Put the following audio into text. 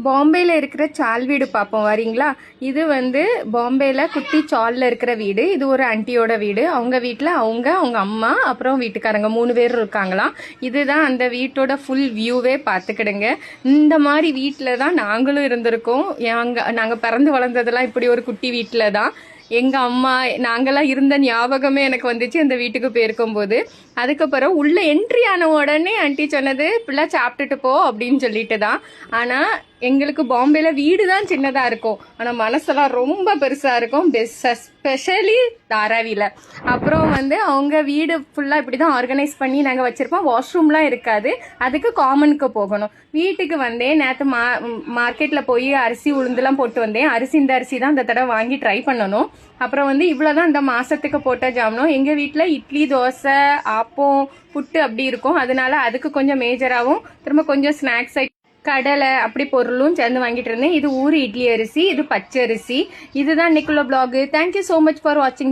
பாம்பேல இருக்கிற சால் வீடு பார்ப்போம் வரீங்களா. இது வந்து பாம்பேல குட்டி சால்ல இருக்கிற வீடு. இது ஒரு ஆண்டியோட வீடு. அவங்க வீட்டில் அவங்க அம்மா அப்புறம் வீட்டுக்காரங்க 3 பேர் இருக்காங்களாம். இதுதான் அந்த வீட்டோட ஃபுல் வியூவே பார்த்துக்கிடுங்க. இந்த மாதிரி வீட்டில் தான் நாங்களும் இருந்திருக்கோம். நாங்கள் பிறந்து வளர்ந்ததெல்லாம் இப்படி ஒரு குட்டி வீட்டில் தான். எங்கள் அம்மா நாங்களாம் இருந்த ஞாபகமே எனக்கு வந்துச்சு அந்த வீட்டுக்கு போயிருக்கும் போது. அதுக்கப்புறம் உள்ள என்ட்ரி ஆன உடனே ஆண்டி சொன்னது பிள்ளை சாப்பிட்டுட்டு போ அப்படின்னு சொல்லிட்டு தான். ஆனால் எங்களுக்கு பாம்பேல வீடு தான் சின்னதாக இருக்கும், ஆனால் மனசெல்லாம் ரொம்ப பெருசாக இருக்கும், ஸ்பெஷலி தாராவியில். அப்புறம் வந்து அவங்க வீடு ஃபுல்லாக இப்படி தான் ஆர்கனைஸ் பண்ணி நாங்கள் வச்சுருப்போம். வாஷ்ரூம்லாம் இருக்காது, அதுக்கு காமனுக்கு போகணும். வீட்டுக்கு வந்தேன் நேற்று மார்க்கெட்டில் போய் அரிசி உளுந்துலாம் போட்டு வந்தேன். இந்த அரிசி தான் இந்த தடவை வாங்கி ட்ரை பண்ணணும். அப்புறம் வந்து இவ்வளோதான் இந்த மாதத்துக்கு போட்ட ஜாமனும். எங்கள் வீட்டில் இட்லி, தோசை, ஆப்பம், புட்டு அப்படி இருக்கும். அதனால அதுக்கு கொஞ்சம் மேஜராகவும் திரும்ப கொஞ்சம் ஸ்நாக்ஸ் கடலை அப்படி பொருளும் சேர்ந்து வாங்கிட்டு இருந்தேன். இது ஊர் இட்லி அரிசி, இது பச்சை அரிசி. இதுதான் இன்னைக்குள்ள blog. Thank you so much for வாட்சிங்.